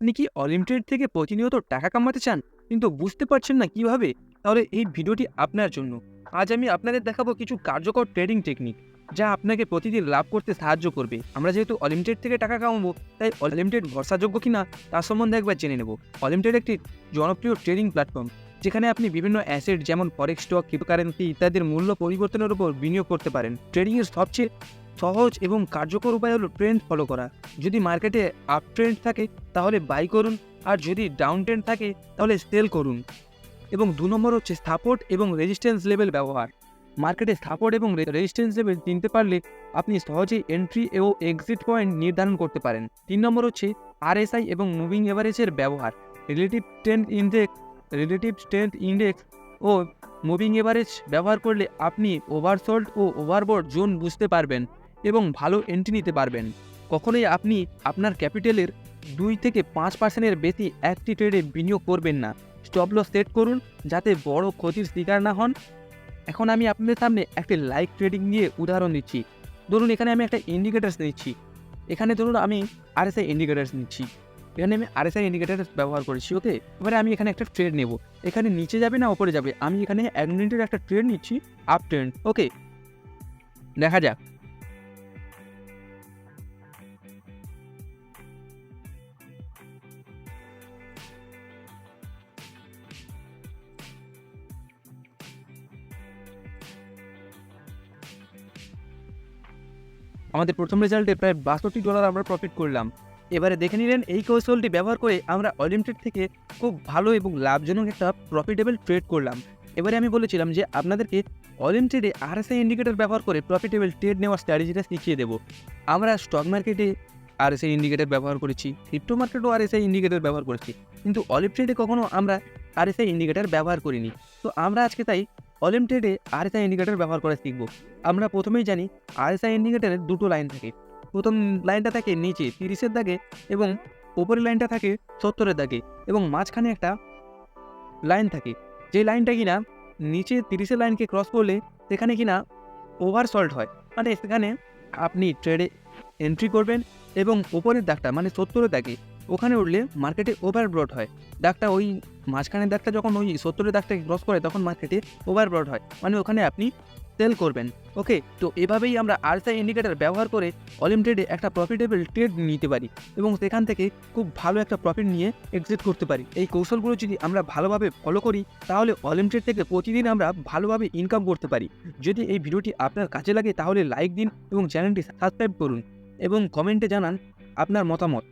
আপনি কি অলিমিটেড থেকে প্রতিনিয়ত টাকা কামাতে চান কিন্তু বুঝতে পারছেন না কিভাবে? তাহলে এই ভিডিওটি আপনার জন্য। আজ আমি আপনাদের দেখাবো কিছু কার্যকর ট্রেডিং টেকনিক যা আপনাকে প্রতিদিন লাভ করতে সাহায্য করবে। আমরা যেহেতু অলিমিটেড থেকে টাকা কামাবো, তাই অলিমিটেড ভরসাযোগ্য কিনা তার সম্বন্ধে একবার জেনে নেব। অলিমিটেড একটি জনপ্রিয় ট্রেডিং প্ল্যাটফর্ম যেখানে আপনি বিভিন্ন অ্যাসেট যেমন ফরেক্স স্টক, ক্রিপ্টোকারেন্সি ইত্যাদির মূল্য পরিবর্তনের উপর বিনিয়োগ করতে পারেন। ট্রেডিংয়ের সবচেয়ে সহজ এবং কার্যকর উপায় হলো ট্রেন্ড ফলো করা। যদি মার্কেটে আপ ট্রেন্ড থাকে তাহলে বাই করুন, আর যদি ডাউন ট্রেন্ড থাকে তাহলে সেল করুন। এবং 2 নম্বর হচ্ছে সাপোর্ট এবং রেজিস্ট্যান্স লেভেল ব্যবহার। মার্কেটে সাপোর্ট এবং রেজিস্ট্যান্স লেভেল চিনতে পারলে আপনি সহজেই এন্ট্রি ও এক্সিট পয়েন্ট নির্ধারণ করতে পারেন। 3 নম্বর হচ্ছে আরএসআই এবং মুভিং এভারেজের ব্যবহার। রিলেটিভ স্ট্রেংথ ইন্ডেক্স ও মুভিং এভারেজ ব্যবহার করলে আপনি ওভারসোল্ড ও ওভারবট জোন বুঝতে পারবেন এবং ভালো এন্ট্রি নিতে পারবেন। কখনোই আপনি আপনার ক্যাপিটালের 2 থেকে 5% বেশি একটি ট্রেডে বিনিয়োগ করবেন না। স্টপ লস সেট করুন যাতে বড় ক্ষতির শিকার না হন। এখন আমি আপনাদের সামনে একটি লাইভ ট্রেডিং নিয়ে উদাহরণ দিচ্ছি। ধরুন এখানে আমি একটা ইন্ডিকেটার্স নিচ্ছি। এখানে ধরুন আমি আরএসআই ইন্ডিকেটার্স নিচ্ছি। এখানে আমি আরএসআই ইন্ডিকেটার্স ব্যবহার করেছি। ওকে, এবারে আমি এখানে একটা ট্রেড নেব। এখানে নিচে যাবে না উপরে যাবে? আমি এখানে 1 মিনিটের একটা ট্রেড নিচ্ছি, আপ ট্রেন্ড। ওকে, দেখা যাক। আমাদের প্রথম রেজাল্টে প্রায় $62 আমরা প্রফিট করলাম। এবারে দেখে নিলেন এই কৌশলটি ব্যবহার করে আমরা অলিমিটেড থেকে খুব ভালো এবং লাভজনক একটা প্রফিটেবল ট্রেড করলাম। এবারে আমি বলেছিলাম যে আপনাদেরকে অলিমিটেডে আরএসআই ইন্ডিকেটর ব্যবহার করে প্রফিটেবল ট্রেড নেওয়ার স্ট্র্যাটেজিটা শিখিয়ে দেবো। আমরা স্টক মার্কেটে আরএসআই ইন্ডিকেটর ব্যবহার করেছি, ক্রিপ্টো মার্কেটেও আরএসআই ইন্ডিকেটর ব্যবহার করেছি, কিন্তু অলিমিটেডে কখনো আমরা আরএসআই ইন্ডিকেটর ব্যবহার করিনি। তো আমরা আজকে তাই অলিমিটেডে আরএসআই ইন্ডিকেটর ব্যবহার করা শিখব। আমরা প্রথমেই জানি আরএসআই ইন্ডিকেটরের 2টো লাইন থাকে। প্রথম লাইনটা থাকে নিচে 30-এর দাগে এবং উপরের লাইনটা থাকে 70-এর দাগে, এবং মাঝখানে একটা লাইন থাকে যে লাইনটা কিনা নিচে 30-এর লাইনকে ক্রস করলে সেখানে কিনা ওভারসল্ট হয়। মানে সেখানে আপনি ট্রেডে এন্ট্রি করবেন এবং ওপরের দাগটা মানে 70-এর দাগে ওখানে উঠলে মার্কেটে ওভারব্রড হয়। দাগটা ওই মাঝখানের দাগটা যখন ওই 70-এর দাগটাকে ক্রস করে তখন মার্কেটে ওভারব্রড হয়, মানে ওখানে আপনি সেল করবেন। ওকে, তো এভাবেই আমরা আরএসআই ইন্ডিকেটর ব্যবহার করে অলিমিটেডে একটা প্রফিটেবল ট্রেড নিতে পারি এবং সেখান থেকে খুব ভালো একটা প্রফিট নিয়ে এক্সিট করতে পারি। এই কৌশলগুলো যদি আমরা ভালোভাবে ফলো করি তাহলে অলিমিটেড থেকে প্রতিদিন আমরা ভালোভাবে ইনকাম করতে পারি। যদি এই ভিডিওটি আপনার কাজে লাগে তাহলে লাইক দিন এবং চ্যানেলটি সাবস্ক্রাইব করুন এবং কমেন্টে জানান আপনার মতামত।